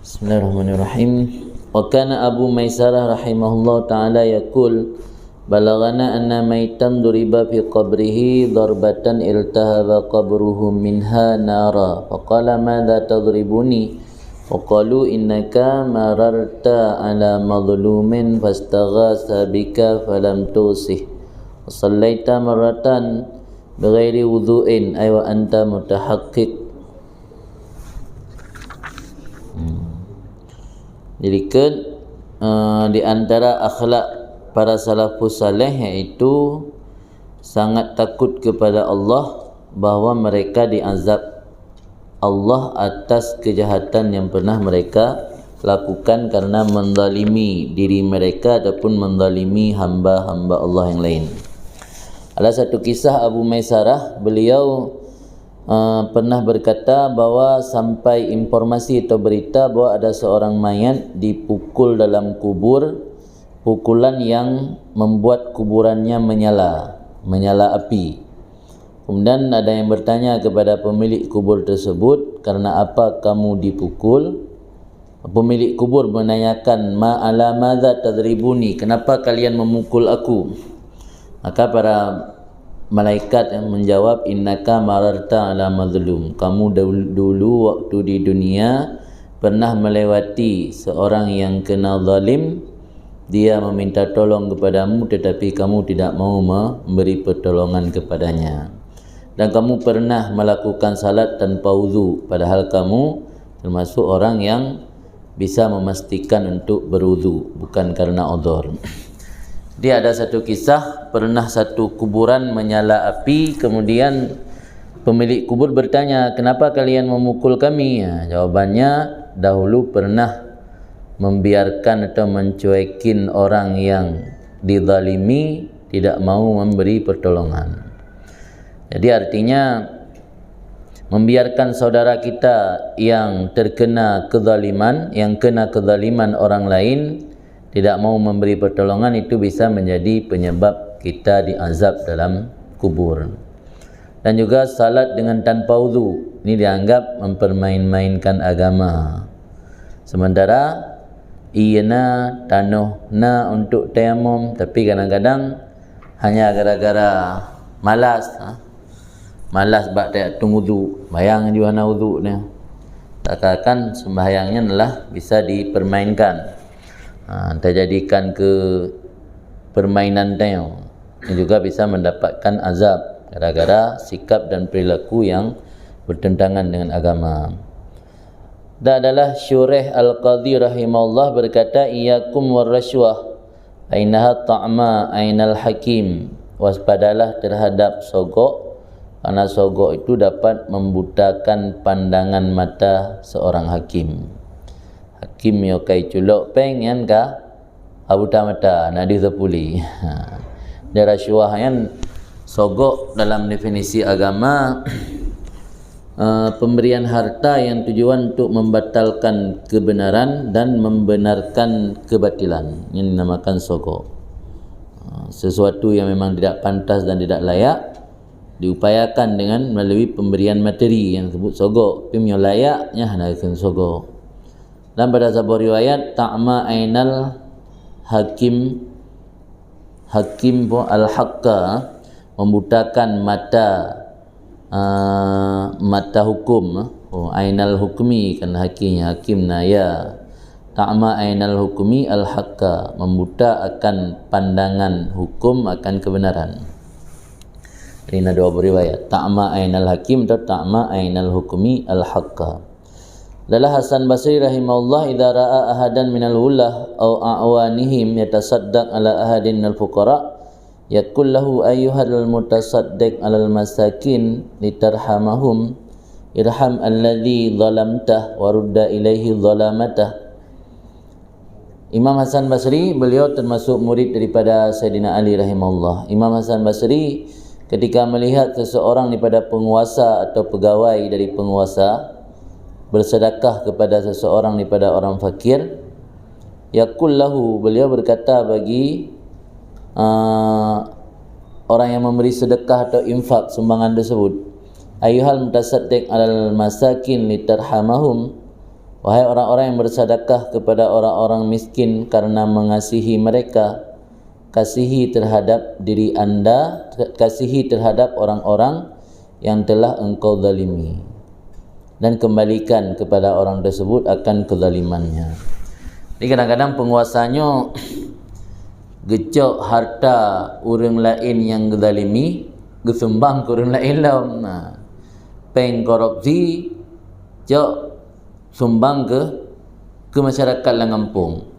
Bismillahirrahmanirrahim. Wa kana Abu Maisarah rahimahullah ta'ala yaqul balagana anna maitan duriba fi qabrihi darbatan iltahaba qabruhu minha nara faqala madza tadribuni faqalu innaka mararta ala madlumin fastaghasa bika falam tusih wa sallaita maratan bighairi wudhu'in ay wa anta mutahaqqiq. Jadi di antara akhlak para salafus saleh iaitu sangat takut kepada Allah, bahawa mereka diazab Allah atas kejahatan yang pernah mereka lakukan karena menzalimi diri mereka ataupun menzalimi hamba-hamba Allah yang lain. Ada satu kisah Abu Maisarah, beliau pernah berkata bahawa sampai informasi atau berita bahawa ada seorang mayat dipukul dalam kubur, pukulan yang membuat kuburannya menyala api. Kemudian ada yang bertanya kepada pemilik kubur tersebut, karena apa kamu dipukul? Pemilik kubur menanyakan, ma ala madza tadribuni, kenapa kalian memukul aku? Maka para malaikat yang menjawab, innaka mararta ala mazlum, kamu dulu waktu di dunia pernah melewati seorang yang kena zalim, dia meminta tolong kepadamu tetapi kamu tidak mau memberi pertolongan kepadanya, dan kamu pernah melakukan salat tanpa wudu, padahal kamu termasuk orang yang bisa memastikan untuk berwudu bukan karena udhur. Dia ada satu kisah, pernah satu kuburan menyala api, kemudian pemilik kubur bertanya, kenapa kalian memukul kami? Jawabannya, dahulu pernah membiarkan atau mencuekin orang yang dizalimi, tidak mau memberi pertolongan. Jadi artinya membiarkan saudara kita yang terkena kezaliman, yang kena kezaliman orang lain, tidak mau memberi pertolongan, itu bisa menjadi penyebab kita diazab dalam kubur. Dan juga salat dengan tanpa wudu, ini dianggap mempermain-mainkan agama. Sementara iana tanuhna untuk tayamum, tapi kadang-kadang hanya gara-gara malas bak tayatum wudu, bayang juga na wudu ni. Takkan sembahyangnya adalah bisa dipermainkan. Terjadikan ke permainan tayo, ini juga bisa mendapatkan azab gara-gara sikap dan perilaku yang bertentangan dengan agama. Dan adalah Syurih Al-Qadhi rahimahullah berkata, iyyakum warrashwah ainaha ta'ma ainal hakim, waspadalah terhadap sogok, karena sogok itu dapat membutakan pandangan mata seorang hakim. Hakim yo kai culok peng yan ka abuta mata nadi sepuli. Darah syuah yan sogok dalam definisi agama pemberian harta yang tujuan untuk membatalkan kebenaran dan membenarkan kebatilan, yang dinamakan sogok. Sesuatu yang memang tidak pantas dan tidak layak diupayakan dengan melalui pemberian materi yang disebut sogok. Pim yo layaknya hanakan sogok. Dan pada sebuah riwayat, ta'ma ainal hakim al-haqqa, membutakan mata hukum. Ainal hukmi, kan hakinya hakim naya. Ta'ma ainal hukmi al-haqqa, membuta akan pandangan hukum akan kebenaran. Ini ada dua riwayat, ta'ma ainal hakim atau ta'ma ainal hukmi al-haqqa. Adalah Hasan Basri rahimahullah, idza ra'a ahadan minal wullah aw a'wanihim yatasaddaq ala ahadin minal fuqara yaqul lahu ayyuhal mutasaddiq alal masakin litarhamahum irham alladhi zalamtah wa rudda ilaihi zalamatah. Imam Hasan Basri, beliau termasuk murid daripada Sayyidina Ali rahimahullah. Imam Hasan Basri ketika melihat seseorang daripada penguasa atau pegawai dari penguasa bersedekah kepada seseorang daripada orang fakir, yaqul lahu, beliau berkata bagi orang yang memberi sedekah atau infak sumbangan tersebut, ayyuhal mutasaddiq alal masakin litarhamahum, Wahai orang-orang yang bersedekah kepada orang-orang miskin karena mengasihi mereka, kasihi terhadap diri anda, kasihi terhadap orang-orang yang telah engkau zalimi, dan kembalikan kepada orang tersebut akan kezalimannya. Jadi kadang-kadang penguasanya gecok harta orang lain yang zalimi, gesumbang ke orang lain lah. Peng korupsi, cok sumbang ke masyarakat lang kampung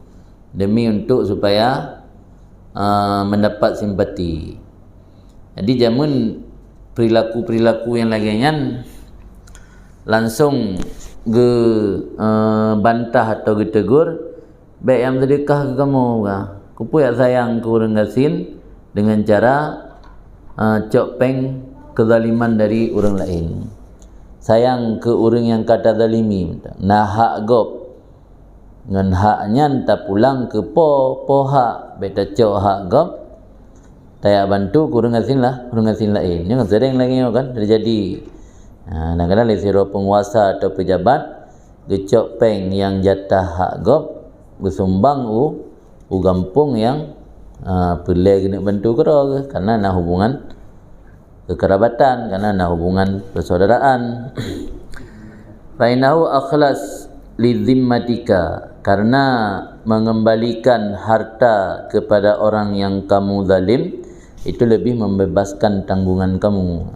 demi untuk supaya mendapat simpati. Jadi jamun perilaku-perilaku yang lagian langsung ge bantah atau ge tegur, baik yang sedekah ke kamu kupu ya sayang ke orang gasin dengan cara cok peng kezaliman dari orang lain. Sayang ke orang yang kata zalimi, nah hak gop ngan haknya entah pulang ke po hak beta cok hak gop tayak bantu kurang ngasin lain yang sering lagi kan terjadi. Kadang-kadang lesiro penguasa atau pejabat gecok peng yang jatah hak gop bersumbang u gampung yang pelai kena bantu kera karena nak hubungan kekerabatan, karena ada hubungan persaudaraan. Fainahu akhlas lidzimmatika, karena mengembalikan harta kepada orang yang kamu zalim itu lebih membebaskan tanggungan kamu.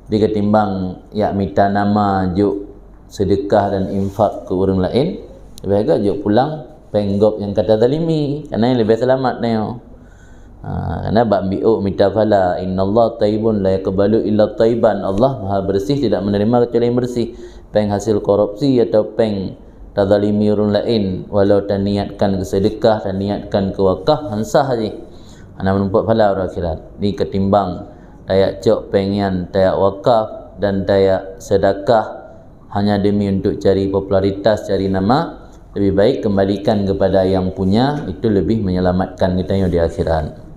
Jadi ketimbang ya minta nama juk sedekah dan infak ke orang lain, lebih agak juk pulang penggop yang kata zalimi, karena yang lebih selamat neo. Karena bab bi'u mitafala innallaha taibun la yaqbalu illa taiban. Allah Maha bersih, tidak menerima kecuali yang bersih. Peng hasil korupsi atau peng tazalimi orang lain, walau dan niatkan ke sedekah dan niatkan ke wakaf, hansah je ana menumpak pahala orang akhirat. Ni ketimbang tayak cok pengian tayak wakaf dan tayak sedekah hanya demi untuk cari popularitas, cari nama, lebih baik kembalikan kepada yang punya, itu lebih menyelamatkan kita di akhirat.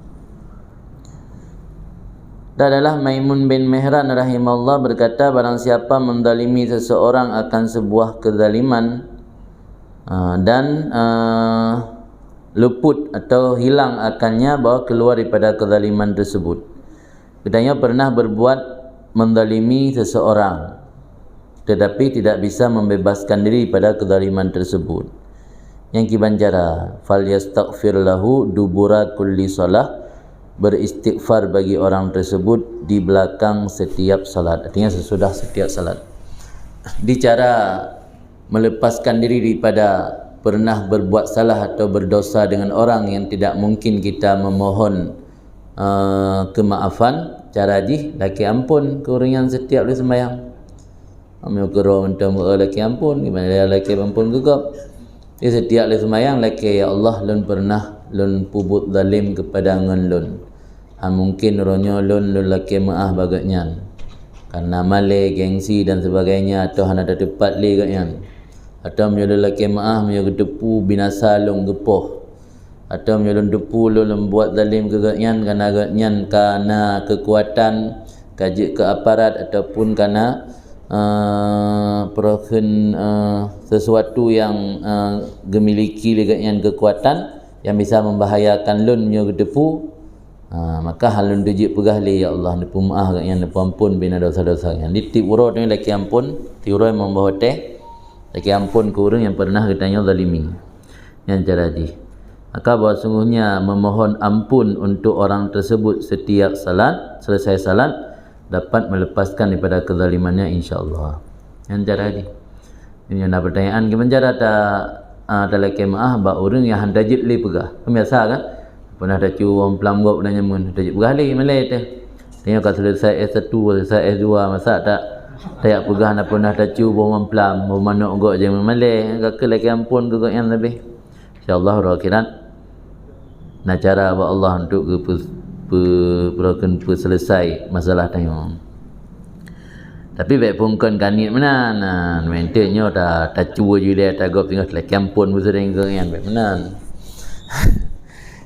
Dan adalah Maimun bin Mihran rahimahullah berkata, barang siapa mendalimi seseorang akan sebuah kezaliman dan luput atau hilang akannya bahawa keluar daripada kezaliman tersebut. Katanya pernah berbuat mendalimi seseorang tetapi tidak bisa membebaskan diri pada kezaliman tersebut. Yang kibancara fal yastaghfir lahu dubura kulli salah, beristighfar bagi orang tersebut di belakang setiap salat, artinya sesudah setiap salat. Di cara melepaskan diri daripada pernah berbuat salah atau berdosa dengan orang yang tidak mungkin kita memohon kemaafan, cara jih laki ampun ke orang yang setiap dia sembahyang. Amil kero mentam laki ampun, gimana dia laki ampun gegap. Dia setiap dia sembahyang laki, ya Allah lun pernah lun pubut zalim kepada ngan lun. Mungkin ronyo lun laki maaf bagaknya karena male, gengsi dan sebagainya, atau hana ada tepat le gaknya, atau menyo laki maaf menyo depu binasa long gepoh, atau menyo depu lun buat zalim ke gaknya karena kekuatan kajik ke aparat ataupun karena peroken sesuatu yang gemiliki gaknya kekuatan yang bisa membahayakan lun menyo depu. Maka halun dujik pegah li, ya Allah depu maaf gaknya, depu ampun bina dosa-dosa yang di tiuro ni laki ampun, tiuro yang membawa teh laki ampun ke orang yang pernah katanya zalimi yang cara di. Maka bahawa sungguhnya memohon ampun untuk orang tersebut setiap salat, selesai salat, dapat melepaskan daripada kezalimannya insya-Allah. Yang cara di. Ini ada pertanyaan gimana cara ta laki maaf ba orang yang handajit li pegah. Biasa kan? Pernah ada cuam pelam gop dan nyamun tajik bergali malai teh. Tengok kat selesai S1, selesai S2 masa tak tayak pegah nak pernah ada cu bom pelam, bom manuk gok je malai. Kakak lagi ampun gok yang lebih. Insya-Allah akhirat. Nah cara buat Allah untuk selesai masalah tayung. Tapi baik pun kan kanit menan. Maintennya dah cu je dia tak gop tengok lagi ampun bersering gok yang baik menan.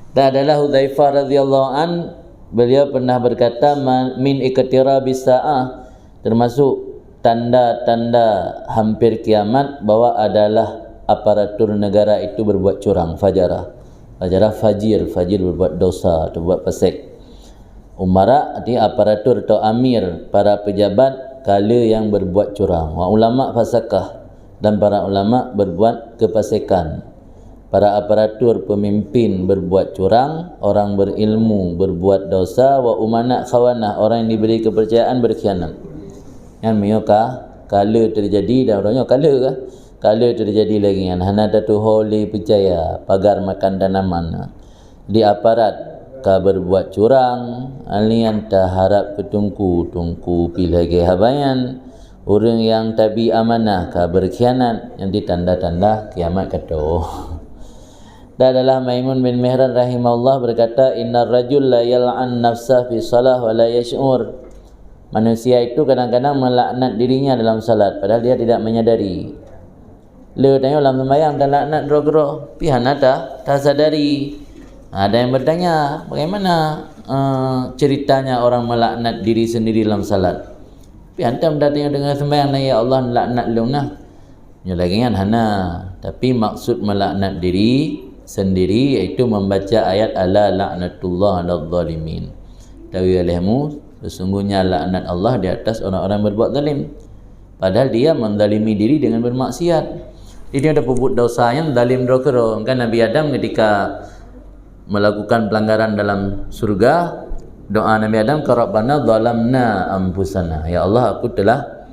Dan adalah Hudzaifah radhiyallahu an, beliau pernah berkata min iqtirabis saah, termasuk tanda-tanda hampir kiamat bahwa adalah aparatur negara itu berbuat curang, fajara fajir berbuat dosa atau berbuat fasik. Umara artinya aparatur atau amir, para pejabat kala yang berbuat curang. Wa ulama fasakah, dan para ulama berbuat kefasikan. Para aparatur pemimpin berbuat curang, orang berilmu berbuat dosa, wa umana khawanah, orang yang diberi kepercayaan berkhianat. Yang mioka kala terjadi dan orangnya kala terjadi lagi kan hana datu holi percaya pagar makan tanaman di aparat ka berbuat curang alian ta harap ketungku pilih habayan orang yang tabi amanah ka berkhianat yang ditanda-tanda kiamat kata. Dan adalah Maimun bin Mihran rahimahullah berkata, innar rajul la yal'an nafsa fi salah wa la yash'ur. Manusia itu kadang-kadang melaknat dirinya dalam salat padahal dia tidak menyadari. Le tanya dalam sembahyang dan laknat gero-gero, pihana tak sadari. Ada yang bertanya, bagaimana ceritanya orang melaknat diri sendiri dalam salat? Pihantam datanya dengan sembahyang ya Allah laknat lunah. Ya lagi kan hana, tapi maksud melaknat diri sendiri iaitu membaca ayat ala la'natullah 'alal zalimin. Tahu olehmu sesungguhnya laknat Allah di atas orang-orang berbuat zalim. Padahal dia menzalimi diri dengan bermaksiat. Dia ada berbuat dosa yang zalim dokero. Kan Nabi Adam ketika melakukan pelanggaran dalam surga, doa Nabi Adam, Rabbana zalamna anfusana. Ya Allah, aku telah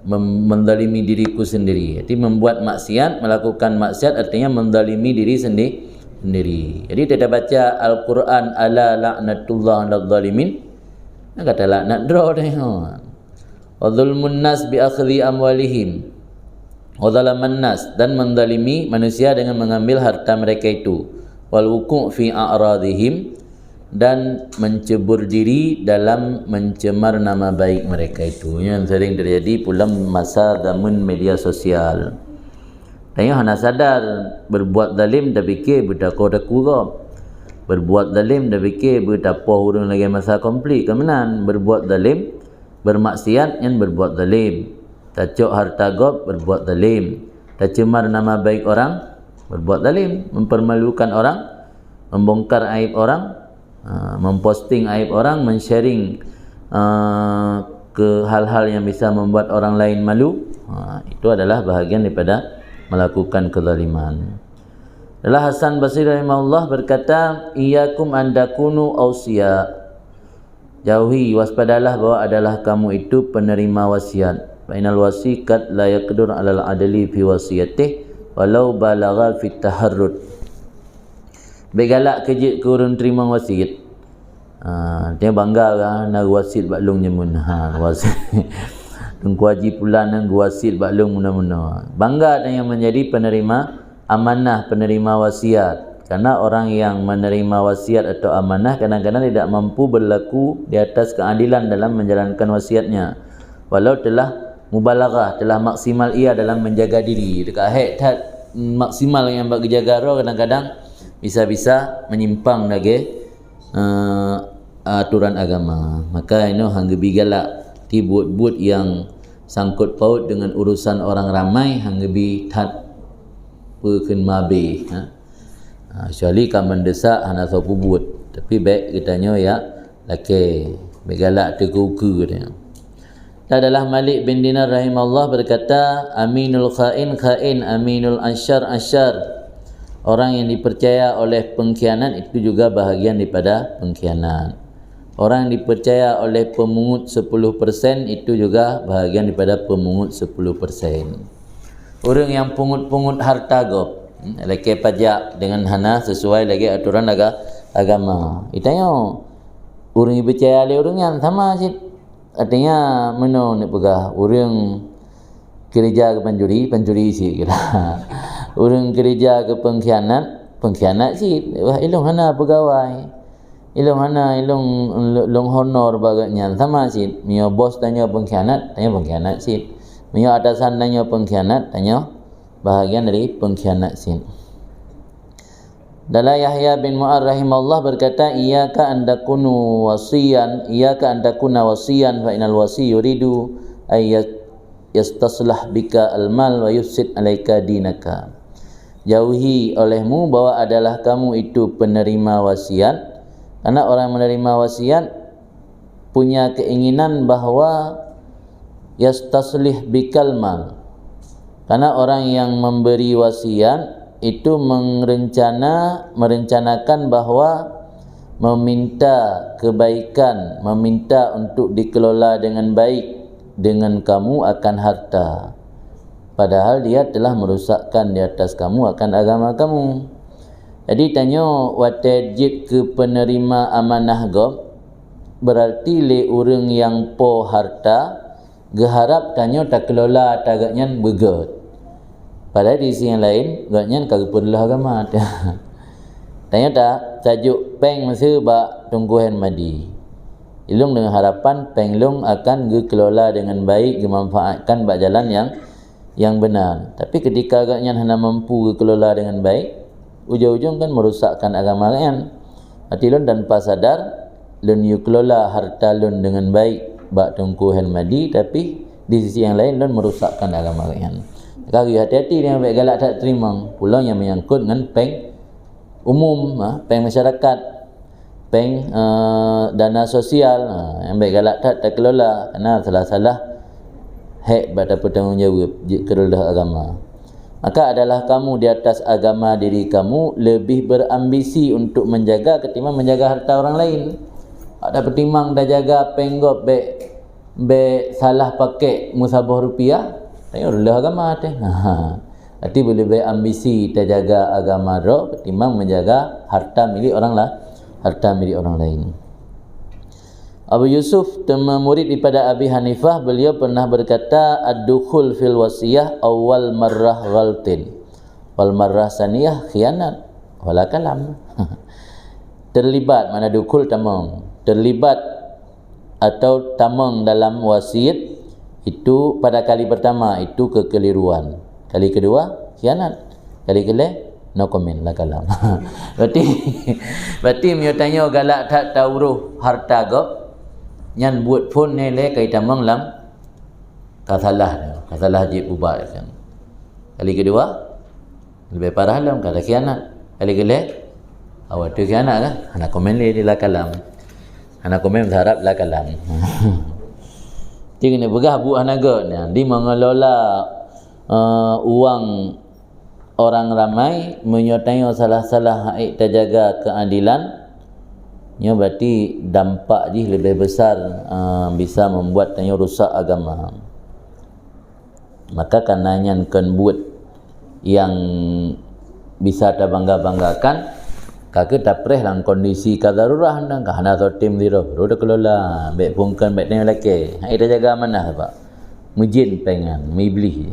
menzalimi diriku sendiri. Jadi membuat maksiat, melakukan maksiat artinya menzalimi diri sendiri. Jadi kita baca Al-Quran ala la'natullah 'alal zalimin. Nah, kata laknat draw dah. Wa zulmun nas bi akhdhi amwalihim. Wa zalaman nas, dan menzalimi manusia dengan mengambil harta mereka itu. Wal wuqu' fi a'radihim, dan mencebur diri dalam mencemar nama baik mereka itu. Yang sering terjadi pula masa zaman media sosial. Tanya hana sadar berbuat zalim dah fikir bertakwa kurang. Berbuat zalim dah fikir bertapa hurung lagi masa komplit kemenan. Berbuat zalim, bermaksiat yang berbuat zalim. Tacuk harta gob berbuat zalim. Tercemar nama baik orang berbuat zalim, mempermalukan orang, membongkar aib orang, memposting aib orang, men-sharing ke hal-hal yang bisa membuat orang lain malu. Itu adalah bahagian daripada melakukan kezaliman. Adalah Hasan Basri rahimahullah berkata, iyyakum an takunu awsiya. Jauhi, waspadalah bahwa adalah kamu itu penerima wasiat. Fa inal wasiqat la yaqdur 'alal adli fi wasiyatihi walau balagha fi taharrud. Begalak kejit ke orang terima wasiat. Dia bangga kan nak wasit baklung nyemun. Wasit. Tunggu haji pula nak wasit baklung muna-muna. Bangga dan yang menjadi penerima amanah, penerima wasiat. Karena orang yang menerima wasiat atau amanah kadang-kadang tidak mampu berlaku di atas keadilan dalam menjalankan wasiatnya. Walau telah mubalaghah, telah maksimal ia dalam menjaga diri. Dekat had maksimal yang bagi jaga roh kadang-kadang bisa-bisa menyimpang lagi aturan agama. Maka ini hangga bigalak ti buat-buat yang sangkut paut dengan urusan orang ramai hangga bi tat peken mabe. Kecuali kan mendesak hana sapu buat. Tapi baik kitanya ya laki bigalak teguku dia. Adalah Malik bin Dinar rahimahullah berkata, aminul khain, aminul asyar. Orang yang dipercaya oleh pengkhianat itu juga bahagian daripada pengkhianat. Orang yang dipercaya oleh pemungut 10% itu juga bahagian daripada pemungut 10%. Orang yang pungut-pungut harta gob, lagi pajak dengan hana sesuai lagi aturan agama. Itanya orang yang dipercaya oleh orang yang sama sih. Artinya mana nak pegah orang kerja ke pencuri sih kira. Orang kerja ke pengkhianat sih. Wah ilung hana pegawai. Ilung hana ilung honor baganya sama sih. Mio bos tanya pengkhianat sih. Mio atasan tanya pengkhianat, tanya bahagian dari pengkhianat sih. Dalam Yahya bin Mu'ad rahimahullah berkata, iyyaka an takuna wasiyan fa inal wasi yuridu yastaslah bika al-mal wa yufsid alaika dinaka. Jauhi olehmu bahwa adalah kamu itu penerima wasiat, karena orang menerima wasiat punya keinginan bahwa yastaslih bikal mal, karena orang yang memberi wasiat itu merencanakan bahwa meminta kebaikan, meminta untuk dikelola dengan baik dengan kamu akan harta, padahal dia telah merusakkan di atas kamu akan agama kamu. Jadi tanya watajib ke penerima amanah gob, berarti le orang yang po harta geharap tanya tak kelola tagaknya begot, padahal di sisi yang lain gaknya kagak perlu agama. Tanya tak tajuk peng masa bak tungguhan madi ilung dengan harapan penglung akan dikelola dengan baik, dimanfaatkan bak jalan yang benar. Tapi ketika agaknya hanya mampu dikelola dengan baik, ujung-ujung kan merusakkan agama kan. Hati lun tanpa sadar lun yu kelola harta lun dengan baik bak tungguhan madi, tapi di sisi yang lain lun merusakkan agama kan. Kaki hati-hati dengan baik galak tak terima pulang yang menyangkut dengan peng umum, peng masyarakat, peng dana sosial, yang baik galak tak kelola, karena salah-salah hak pada bertanggungjawab kelola agama. Maka adalah kamu di atas agama diri kamu lebih berambisi untuk menjaga ketimbang menjaga harta orang lain. Ada pertimbang dah jaga penggop be salah pakai musabah rupiah, tanya kelola agama teh. Berarti boleh berambisi kita jaga agama roh ketimbang menjaga harta milik orang lah, harta milik orang lain. Abu Yusuf, tema murid daripada Abi Hanifah, beliau pernah berkata ad-dukhul fil wasiyah awal marrah ghaltin wal marrah saniyah khianat wala kalam. Terlibat, mana dukhul tamang, terlibat atau tamang dalam wasiat itu pada kali pertama itu kekeliruan, kali kedua khianat, kali kedua no comment lah kalam. berarti mio tanya galak tak tahu harta gop nyan buat phone ni le kai tamang lam kasalah jib ubah kan. Kali kedua lebih parah lam kata khianat, kali kedua awak tu khianat kan, anak komen le lah kalam, anak komen berharap lah kalam. Jadi ni begah bu anaga ni di mengelola uang orang ramai, menyertai salah-salah hak terjaga keadilan, nya berarti dampak je lebih besar, bisa membuat tanya rusak agama. Maka karenanya kan buat yang bisa terbangga-banggakan, kakek tak preh lang kondisi kadarurah nang kahana tim diro roda kelola baik pungkan baik tanya laki hai terjaga mana pak mujin pengan mibli.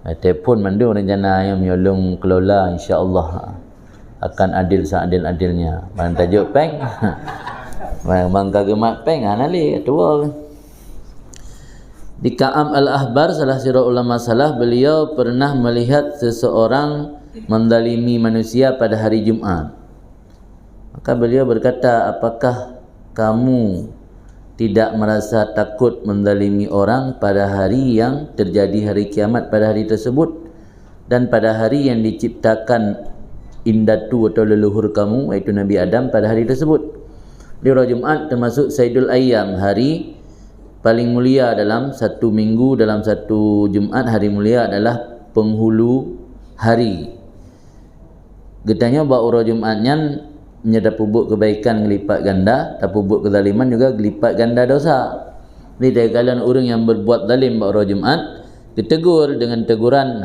Telefon mandu rencana yang menyolong kelola, insya-Allah akan adil seadil-adilnya. Bang tajuk peng. Bang kagemak peng anali tua. Di Ka'am al-Ahbar, salah sirah ulama salaf, beliau pernah melihat seseorang mendalimi manusia pada hari Jumaat. Maka beliau berkata, apakah kamu tidak merasa takut mendalimi orang pada hari yang terjadi hari kiamat pada hari tersebut dan pada hari yang diciptakan indatu atau leluhur kamu iaitu Nabi Adam pada hari tersebut. Di hari Jumaat termasuk Sayyidul Ayyam, hari paling mulia dalam satu minggu, dalam satu Jumaat hari mulia adalah penghulu hari. Getanya bahawa hari Jumaatnya menyedap pubuk kebaikan gelipat ganda, tak pubuk kezaliman juga gelipat ganda dosa. Jadi dari kalian orang yang berbuat zalim pada Jumaat ditegur dengan teguran,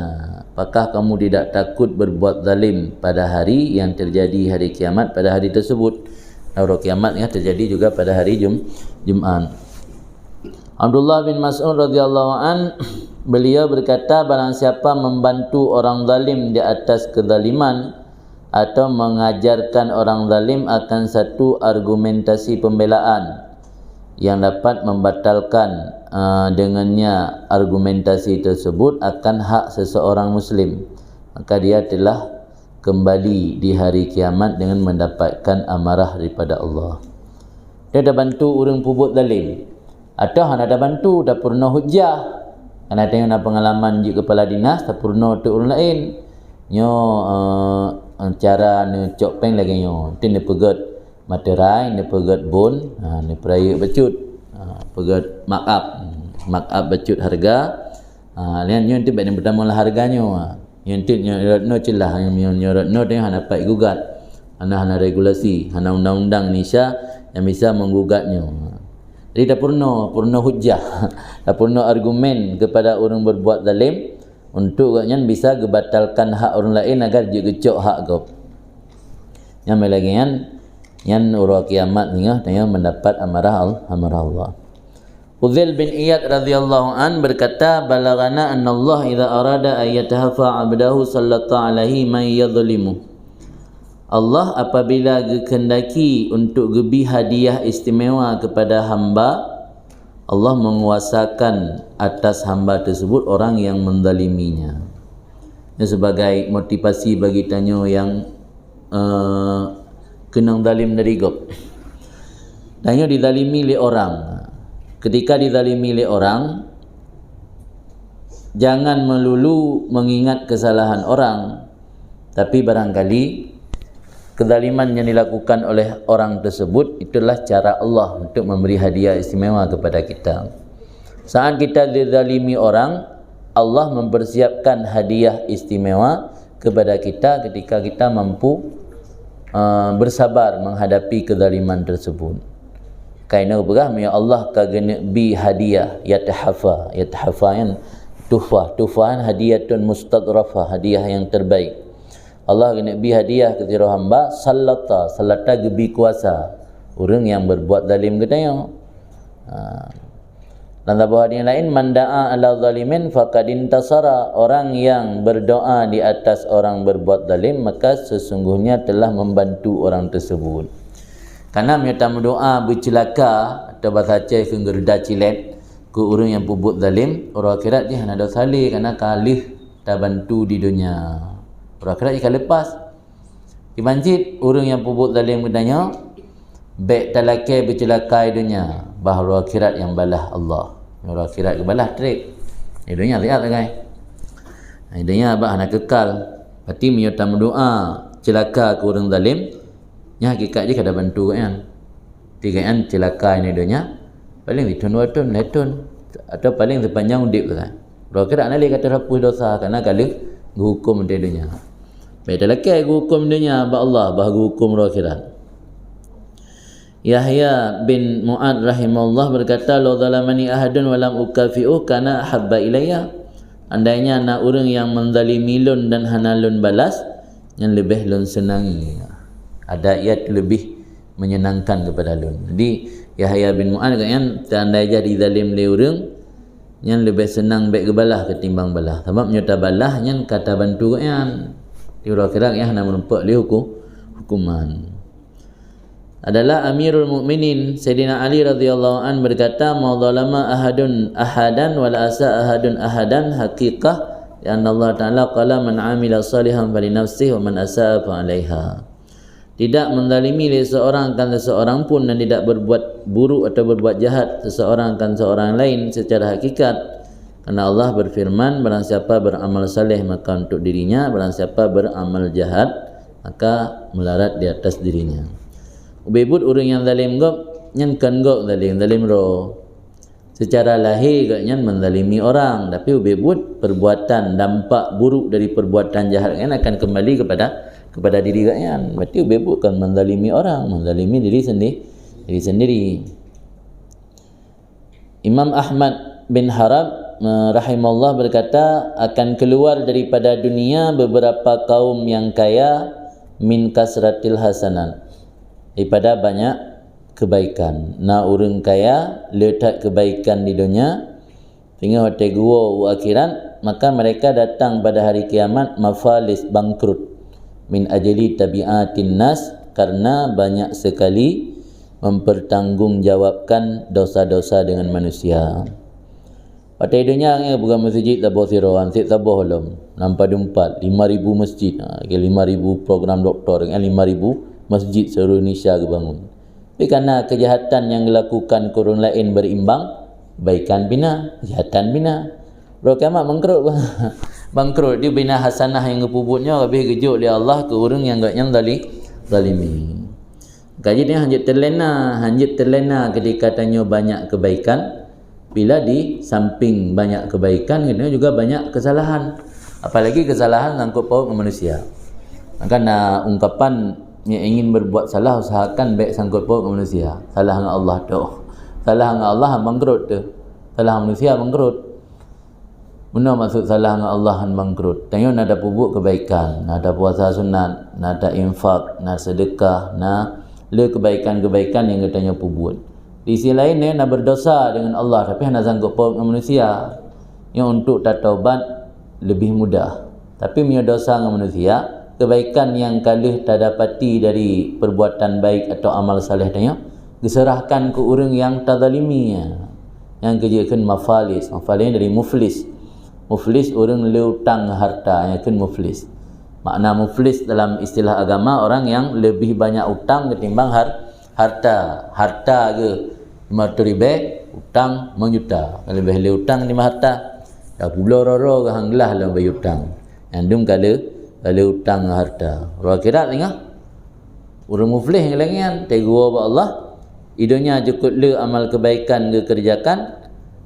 apakah kamu tidak takut berbuat zalim pada hari yang terjadi hari kiamat pada hari tersebut? Hari kiamat ya terjadi juga pada hari Jumaat. Abdullah bin Mas'ud radhiyallahu an, beliau berkata, barang siapa membantu orang zalim di atas kezaliman atau mengajarkan orang zalim akan satu argumentasi pembelaan yang dapat membatalkan dengannya argumentasi tersebut akan hak seseorang muslim, maka dia telah kembali di hari kiamat dengan mendapatkan amarah daripada Allah. Dia dah bantu orang pubut zalim Atau hana ada bantu dah purna hujjah. Karena tengok nak pengalaman je kepala dinas dah purna untuk orang lain. Nyo cara ni cok peng lagi nyo. Tin dia pegat materai, dia pegat bon, ni peraya becut. Pegat mark up becut harga. Lian nyo nanti baik yang pertama lah harganya. Yang nanti nyo no celah nyo no tengok hana dapat gugat. Hana regulasi, hana undang-undang Indonesia yang bisa menggugatnya. Jadi dah purna hujjah, dah purna argumen kepada orang berbuat zalim untuk agaknya bisa gebatalkan hak orang lain agar dia gecok hak kau. Yang lagi yang urang kiamat ni tanya mendapat amarah Allah. Uzail bin Iyad radhiyallahu an berkata, balagana anna Allah idza arada an yatahafa 'abdahu sallata 'alaihi man yadhlimu. Allah apabila kehendaki untuk gebi hadiah istimewa kepada hamba, Allah menguasakan atas hamba tersebut orang yang menzaliminya. Ini sebagai motivasi bagi tanyo yang kenang zalim dari gop. Tanyo dizalimi oleh orang. Ketika dizalimi oleh orang, jangan melulu mengingat kesalahan orang, tapi barangkali kezaliman yang dilakukan oleh orang tersebut itulah cara Allah untuk memberi hadiah istimewa kepada kita. Saat kita dizalimi orang, Allah mempersiapkan hadiah istimewa kepada kita ketika kita mampu bersabar menghadapi kezaliman tersebut. Kaina berah ya Allah kagena bi hadiah yatahafa yang tuhfah hadiatun mustadrafah, hadiah yang terbaik. Allah kena bi hadiah ke sira hamba sallata gebi kuasa orang yang berbuat zalim katanya. Dan tabuh yang lain, manda'a ala zalimin faqad intasara, orang yang berdoa di atas orang berbuat zalim maka sesungguhnya telah membantu orang tersebut. Karena menyata doa bercelaka atau bahasa Aceh gerda cilet ke orang yang berbuat zalim, orang akhirat dia hendak salih karena kalih tak bantu di dunia. Orang akhirat jika lepas di masjid orang yang berbuat zalim katanya baik talakai bercelaka di dunia, bahawa akhirat yang balah Allah. Orang akhirat ke balah trip. Di dunia lihat guys. Di dunia abah nak kekal. Berarti menyata doa celaka ke orang zalim, nya hakikat dia kada bantu kan. Tiga an celaka ini dunia paling ditun letun atau paling sepanjang hidup kan. Orang akhirat nak kata hapus dosa kerana kali hukum di dunia. Baik lelaki hukum dunia ba Allah, bah hukum akhirat. Yahya bin Mu'ad rahimahullah berkata, "Law zalamani ahadun wa lam ukafi'u kana habba ilayya." Andainya nak orang yang menzalimi lun dan hana lun balas, yang lebih lun senangi. Ada ayat lebih menyenangkan kepada lun. Jadi Yahya bin Mu'ad kata, andai jadi zalim le orang, yang lebih senang baik kebalah ketimbang balah. Sebab nyata balah yang kata bantu kan. Di akhirat yang nak menumpuk li hukuman. Adalah Amirul Mukminin Sayyidina Ali radhiyallahu an berkata, "Ma zalama ahadun ahadan wa la asa ahadun ahadan haqiqah, ya Allah Taala qala man amila salihan fali nafsihi wa man asaa fa 'alaiha." Tidak menzalimi seseorang akan seseorang pun dan tidak berbuat buruk atau berbuat jahat seseorang akan seorang lain secara hakikat. Karena Allah berfirman, barang siapa beramal saleh maka untuk dirinya, barang siapa beramal jahat maka melarat di atas dirinya. Ubebut orang yang zalim gop nyan kan gop zalim ro. Secara lahir gak nyan menzalimi orang, tapi ubebut perbuatan dampak buruk dari perbuatan jahat kan akan kembali kepada diri gak nyan. Berarti ubebut kan menzalimi orang, menzalimi diri sendiri. Imam Ahmad bin Harab rahimahullah berkata, akan keluar daripada dunia beberapa kaum yang kaya min kasratil hasanat, daripada banyak kebaikan. Nah orang kaya letak kebaikan di dunia, tinggal hotel gua akhirat, maka mereka datang pada hari kiamat mafalis bangkrut min ajli tabiatin nas, karena banyak sekali mempertanggungjawabkan dosa-dosa dengan manusia. Pada dunia ni bukan masjid tabah sirawan, sik tabah lom. Nampak 4 5,000 masjid. 5,000 program doktor dengan 5,000 masjid seluruh Indonesia kebangun. Tapi kerana kejahatan yang dilakukan ke orang lain berimbang, Kebaikan bina, kejahatan bina. Bro kiamat bangkrut. Bangkrut dia bina hasanah yang ngepubutnya lebih kejut dia Allah ke orang yang zalimi. Kaji dia hanjut terlena ketika tanya banyak kebaikan, bila di samping banyak kebaikan kita juga banyak kesalahan. Apalagi kesalahan sangkut paut dengan manusia. Maka ungkapan yang ingin berbuat salah usahakan baik sangkut paut dengan manusia. Salah dengan Allah tu. Salah dengan Allah bangkrut tu. Salah manusia bangkrut. Mana maksud salah dengan Allah bangkrut? Tengok nak ada pupuk kebaikan, nak ada puasa sunat, nak ada infak, nak sedekah, nak le kebaikan-kebaikan yang katanya pupuk. Di sisi lain nak berdosa dengan Allah tapi nak sanggup paut dengan manusia. Yang untuk taubat lebih mudah. Tapi punya dosa dengan manusia, kebaikan yang kalih tak dapati dari perbuatan baik atau amal saleh tanya, diserahkan ke orang yang tazalimi, yang kerjakan mafalis dari muflis. Muflis orang leutang harta, yang kan muflis. Makna muflis dalam istilah agama orang yang lebih banyak utang ketimbang harta. Harta ke 500,000, utang menjuta. Kalau lebih le utang ketimbang harta, dah pula roro ke hanglah dalam bayi utang. Yang dum kalau utang harta. Orang akhirat tengok. Orang muflis yang lain tegua ba Allah, idonya cukup le amal kebaikan ke kerjakan.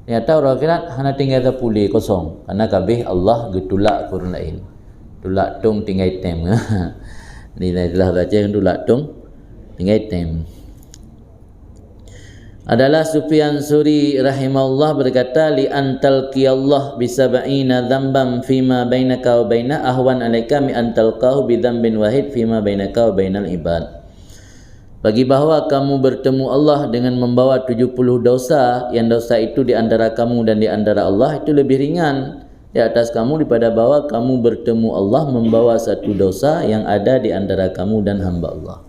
Ternyata orang akhirat hanya tinggal terpulih kosong. Karena kabeh Allah getulak ke orang lain. Tulak tung tinggal item. Ni adalah baca yang tulak tung tinggal item. Adalah Sufyan Suri rahimahullah berkata, li antal qiyallah bi sab'ina dhanban fima bainaka wa baina ahwan alaika mi antal qahu bi dhanbin wahid fima bainaka wa bainal ibad. Bagi bahawa kamu bertemu Allah dengan membawa 70 dosa, yang dosa itu di antara kamu dan di antara Allah itu lebih ringan di atas kamu daripada bahawa kamu bertemu Allah membawa satu dosa yang ada di antara kamu dan hamba Allah.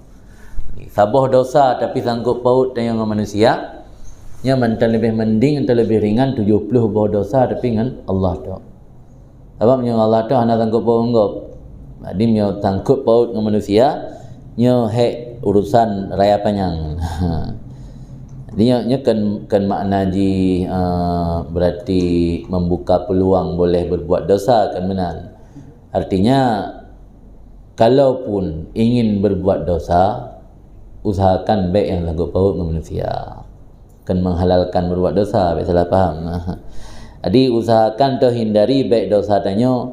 Sabuh dosa tapi sanggup paut dengan manusia, yang mantan lebih mending atau lebih ringan 70 buah dosa tapi dengan Allah tu. Sebab yang Allah tu hanya sanggup paut enggak. Jadi yang sanggup paut dengan manusia, nya hek urusan raya panjang. Dia kan makna ji berarti membuka peluang boleh berbuat dosa kan benar. Artinya kalaupun ingin berbuat dosa, usahakan baik yang sanggup paut dengan manusia. Kan menghalalkan berbuat dosa, baik salah faham. Jadi usahakan terhindari baik dosa tanya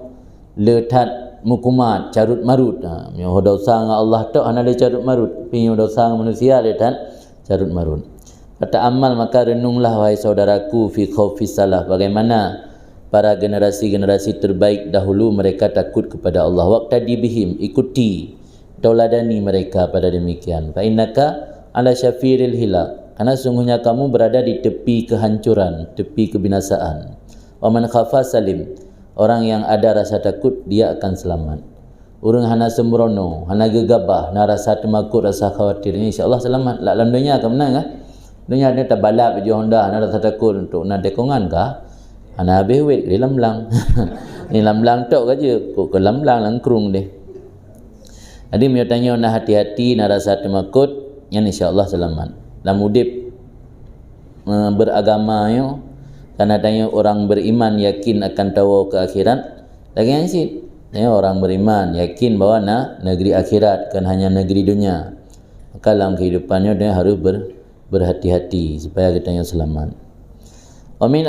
letat mukumat carut marut. Nyo dosa dengan Allah tok hana le carut marut, pinyo dosa dengan manusia letat carut marut. Kata amal maka renunglah wahai saudaraku fi khaufis salah, bagaimana para generasi-generasi terbaik dahulu mereka takut kepada Allah. Waqtadi bihim, ikuti tauladani mereka pada demikian. Fa innaka ala syafiril hilak, karena sungguhnya kamu berada di tepi kehancuran, tepi kebinasaan. Wa man khafa salim, orang yang ada rasa takut dia akan selamat. Orang hana sembrono, hana gegabah, hana rasa temakut, rasa khawatir, ini insya-Allah selamat. Dalam dunia akan menang kan? Dunia ni tabalap je Honda, hana rasa takut untuk nak dekongan kah? Hana habis wait di lamlang. Ni lamlang tok aja, kok ke lamlang langkrung deh. Jadi dia tanya nak hati-hati, nak rasa temakut, yang insya-Allah selamat. Dalam udip beragama yo, karena tanya orang beriman yakin akan tahu ke akhirat, lagi yang sih. Orang beriman yakin bahawa negeri akhirat kan hanya negeri dunia. Maka dalam kehidupannya dia harus berhati-hati supaya kita yang selamat. Amin.